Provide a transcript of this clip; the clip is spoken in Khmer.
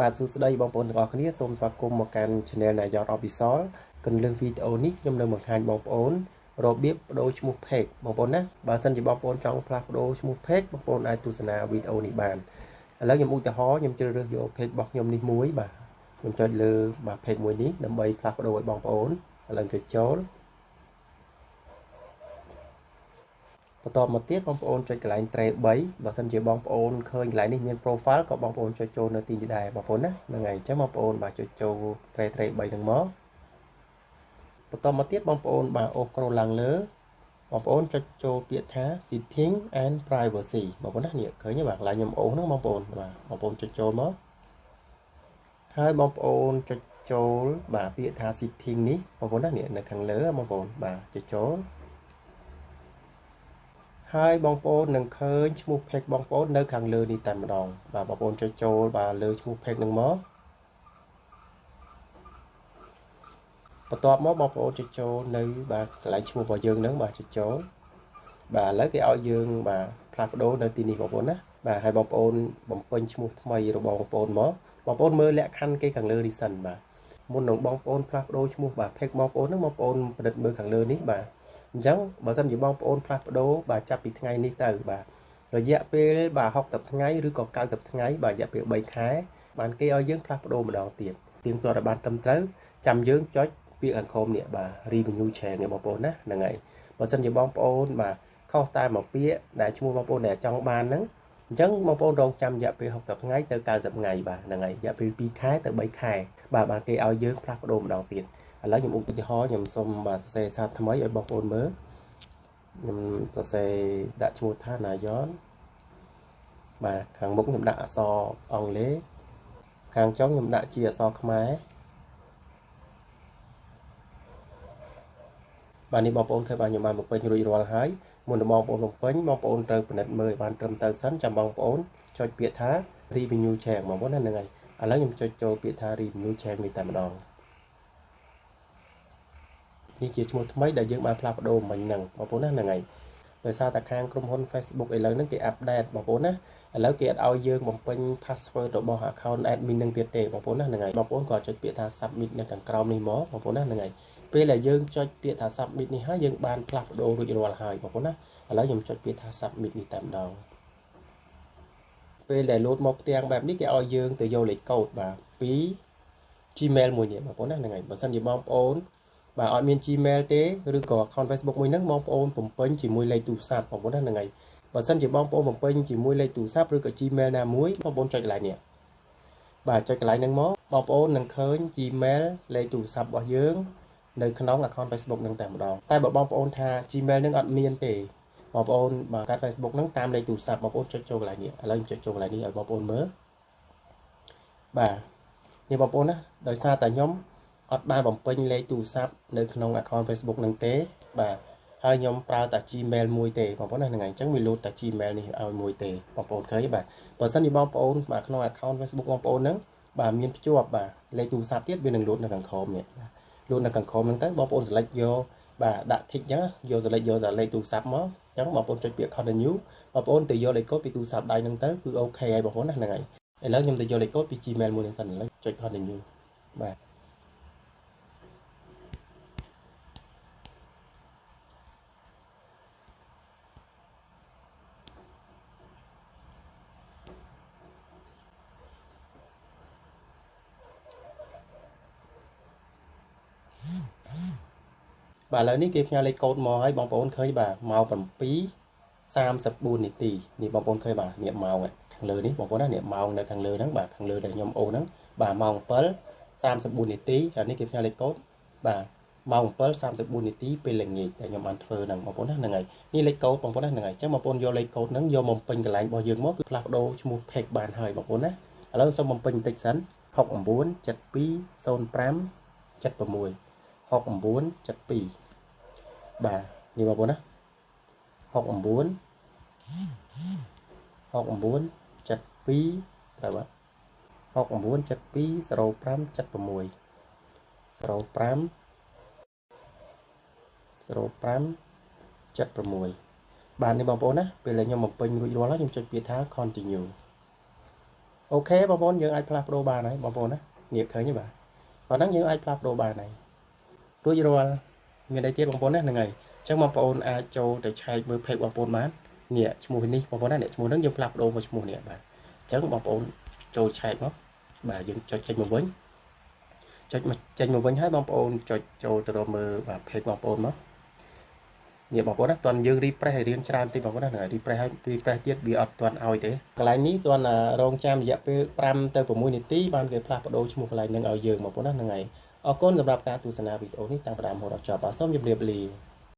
បាទសួស្តីបងប្អូនទាំងអស់គ្នាសូមស្វាគមន៍មកកាន់ Channel ណាយ៉ត Official កន្លឹះវីដេអូនេះខ្ញុំនឹងបង្ហាញបងប្អូនរបៀបបដូរឈ្មោះ Page បងប្អូនណាបើសិនជាបងប្អូនចង់ផ្លាស់ប្ដូរឈ្មោះ Page បងប្អូនអាចទស្សនាវីដេអូនេះបានឥឡូវខ្ញុំឧទាហរណ៍ខ្ញុំជ្រើសរើសយក Page របស់ខ្ញុំនេះមួយបាទខ្ញុំចុចលើបាទ Page មួយនេះដើម្បីផ្លាស់ប្ដូរឲ្យបងប្អូនឥឡូវចុចចូលបន្តមកទៀតបងប្អូនចុចកន្លែង Tray 3បើសិនជាបងប្អូនឃើញកន្លែងនេះមាន profile ក៏បងប្អូនចុចចូលនៅទីនេះដែរបងប្អូនណាហ្នឹងហើយអញ្ចឹងបងប្អូនបាទចុចចូល Tray 3ហ្នឹងមកបន្តមកទៀតបងប្អូនបាទអូសscrollឡើងលើបងប្អូនចុចចូលពាក្យថា Setting and Privacy បងប្អូនណានេះឃើញទេបាទកន្លែងខ្ញុំអូសហ្នឹងបងប្អូនបាទបងប្អូនចុចចូលមកហើយបងប្អូនចុចចូលបាទពាក្យថា Setting នេះបងប្អូនណានេះនៅខាងលើបងប្អូនបាទចុចចូលហើយបងប្អូននឹងឃើញឈ្មោះ Page បងប្អូននៅខាងលើនេះតែម្ដងបាទបងប្អូនចុចចូលបាទលើឈ្មោះ Page នឹងមកបន្ទាប់មកបងប្អូនចុចចូលនៅបាទកន្លែងឈ្មោះរបស់យើងនឹងបាទចុចចូលបាទឥឡូវគេឲ្យយើងបាទផ្លាស់ប្ដូរនៅទីនេះបងប្អូនណាបាទហើយបងប្អូនបំពេញឈ្មោះថ្មីរបស់បងប្អូនមកបងប្អូនមើលលក្ខខណ្ឌគេខាងលើនេះសិនបាទមុននឹងបងប្អូនផ្លាស់ប្ដូរឈ្មោះបាទ Page បងប្អូនហ្នឹងបងប្អូនពិនិត្យមើលខាងលើនេះបាទអញ្ចឹងបើសិនជាបងប្អូនផ្លាស់ប្ដូរបាទចាប់ពីថ្ងៃនេះទៅបាទរយៈពេលបាទ60ថ្ងៃឬក៏90ថ្ងៃបាទរយៈពេល3ខែបានគេឲ្យយើងផ្លាស់ប្ដូរម្ដងទៀតទៀងទាត់ឲ្យបានត្រឹមត្រូវចាំយើងចុចពាក្យខាងក្រោមនេះបាទ Renew Change បងប្អូនណាហ្នឹងហើយបើសិនជាបងប្អូនបាទខុសតែមួយពាក្យដែលឈ្មោះបងប្អូនដែលចង់បានហ្នឹងអញ្ចឹងបងប្អូនរងចាំរយៈពេល60ថ្ងៃទៅ90ថ្ងៃបាទហ្នឹងហើយរយៈពេល2ខែទៅ3ខែបាទបានគេឲ្យយើងផ្លាស់ប្ដូរម្ដងទៀតឥឡូវខ្ញុំឧទាហរណ៍ខ្ញុំសូមបាទសរសេរសារថ្មីឲ្យបងប្អូនមើលខ្ញុំសរសេរដាក់ឈ្មោះថាណាយ៉នបាទខាងមុខខ្ញុំដាក់អក្សរអង់គ្លេសខាងចុងខ្ញុំដាក់ជាអក្សរខ្មែរបាទនេះបងប្អូនឃើញបាទខ្ញុំបានបំពេញរួចរាល់ហើយមុននឹងបងប្អូនបំពេញបងប្អូនត្រូវពិនិត្យមើលឲ្យបានត្រឹមត្រូវសិនចាំបងប្អូនចុចពាក្យថា Renew Change បងប្អូនណាហ្នឹងហើយឥឡូវខ្ញុំចុចចូលពាក្យថា Renew Change នេះតែម្ដងនេះជាឈ្មោះថ្មីដែលយើងបានផ្លាស់ប្ដូរមិញហ្នឹងបងប្អូនណាហ្នឹងហើយដោយសារតែខាងក្រុមហ៊ុន Facebook ឥឡូវហ្នឹងគេអាប់ដេតបងប្អូនណាឥឡូវគេអត់ឲ្យយើងបំពេញ password របស់ account admin នឹងទៀតទេបងប្អូនណាហ្នឹងហើយបងប្អូនក៏ចុចពាក្យថា submit នៅខាងក្រោមនេះមកបងប្អូនណាហ្នឹងហើយពេលដែលយើងចុចពាក្យថា submit នេះហើយយើងបានផ្លាស់ប្ដូររួចរាល់ហើយបងប្អូនណាឥឡូវខ្ញុំចុចពាក្យថា submit នេះតែម្ដងពេលដែល load មកផ្ទាំងបែបនេះគេឲ្យយើងទៅយកលេខកូដបាទពី Gmail មួយនេះបងប្អូនណាហ្នឹងហើយបើសិនជាបងប្អូនបាទអត់មាន Gmail ទេឬក៏ account Facebook មួយហ្នឹងបងប្អូនបំពេញជាមួយលេខទូរស័ព្ទបងប្អូនណាហ្នឹងហើយបើសិនជាបងប្អូនបំពេញជាមួយលេខទូរស័ព្ទឬក៏ Gmail ណាមួយបងប្អូនចុចកន្លែងនេះបាទចុចកន្លែងហ្នឹងមកបងប្អូននឹងឃើញ Gmail លេខទូរស័ព្ទរបស់យើងនៅក្នុង account Facebook ហ្នឹងតែម្ដងតែបើបងប្អូនថា Gmail ហ្នឹងអត់មានទេបងប្អូនបាទកាត់ Facebook ហ្នឹងតាមលេខទូរស័ព្ទបងប្អូនចុចចូលកន្លែងនេះឥឡូវខ្ញុំចុចចូលកន្លែងនេះឲ្យបងប្អូនមើលបាទនេះបងប្អូនណាដោយសារតែខ្ញុំអត់បានបំពេញលេខទូរស័ព្ទនៅក្នុង account Facebook ហ្នឹងទេបាទហើយខ្ញុំប្រើតែ Gmail មួយទេបងប្អូនណាហ្នឹងហើយអញ្ចឹងវា load តែ Gmail នេះឲ្យមួយទេបងប្អូនឃើញទេបាទបើសិនជាបងប្អូនបាទក្នុង account Facebook បងប្អូនហ្នឹងបាទមានភ្ជាប់បាទលេខទូរស័ព្ទទៀតវានឹង load នៅខាងក្រោមនេះ load នៅខាងក្រោមហ្នឹងទៅបងប្អូន select យកបាទដាក់ tick អញ្ចឹងយក select យកតែលេខទូរស័ព្ទមកអញ្ចឹងបងប្អូនចុចពាក្យ continue បងប្អូនទៅយកលេខកូដពីទូរស័ព្ទដៃហ្នឹងទៅគឺអូខេហើយបងប្អូនណាហ្នឹងហើយឥឡូវខ្ញុំទៅយកលេខកូដពី Gmail មួយហ្នឹងសិនឥឡូវចុច continue បាទបាទឥឡូវនេះគេផ្ញើលេខកូដមកហើយបងប្អូនឃើញបាទម៉ោង7:34នាទីនេះបងប្អូនឃើញបាទនេះម៉ោងខាងលើនេះបងប្អូនណានេះម៉ោងនៅខាងលើហ្នឹងបាទខាងលើដែលខ្ញុំអូនហ្នឹងបាទម៉ោង7:34នាទីហើយនេះគេផ្ញើលេខកូដបាទម៉ោង7:34នាទីពេលល្ងាចដែលខ្ញុំបានធ្វើហ្នឹងបងប្អូនណាហ្នឹងហើយនេះលេខកូដបងប្អូនណាហ្នឹងហើយអញ្ចឹងបងប្អូនយកលេខកូដហ្នឹងយកមកពេញកន្លែងរបស់យើងមកគឺផ្លាស់ប្ដូរឈ្មោះ Page បានហើយបងប្អូនណាឥឡូវសូមបំពេញបន្តិចសិន697205766972បាទនេះបងប្អូនណា69 6972ត្រូវបាទ69720576 0576បាទនេះបងប្អូនណាពេលដែលខ្ញុំបំពេញរួចរាល់ហើយខ្ញុំចុចពាក្យថា continue អូ អូខេបងប្អូនយើងអាចផ្លាស់ប្ដូរបានហើយបងប្អូនណាងាកឃើញទេបាទប៉ុណ្ណឹងយើងអាចផ្លាស់ប្ដូរបានហើយរួចរាល់មានអីទៀតបងប្អូនណាហ្នឹងហើយអញ្ចឹងបងប្អូនអាចចូលទៅឆែកមើល page បងប្អូនបាននេះឈ្មោះនេះបងប្អូនណានេះឈ្មោះហ្នឹងយើងផ្លាស់ប្ដូរមកឈ្មោះនេះបាទអញ្ចឹងបងប្អូនចូលឆែកមកបាទយើងចុចចេញមកវិញចុចមកចេញមកវិញហើយបងប្អូនចុចចូលទៅរកមើលបាទ page បងប្អូនមកនេះបងប្អូនណាតន់យើង refresh ឲ្យរៀងច្រើនតិចបងប្អូនណាហ្នឹងហើយ refresh ហើយ refresh ទៀតវាអត់ទាន់ឲ្យទេកន្លែងនេះតន់រងចាំរយៈពេល5ទៅ6នាទីបានគេផ្លាស់ប្ដូរឈ្មោះកន្លែងហ្នឹងឲ្យយើងបងប្អូនណាហ្នឹងហើយអរគុណសម្រាប់ការទស្សនាវីដេអូនេះតាំងពីដើមរហូតដល់ចប់បាទសូមជម្រាបលា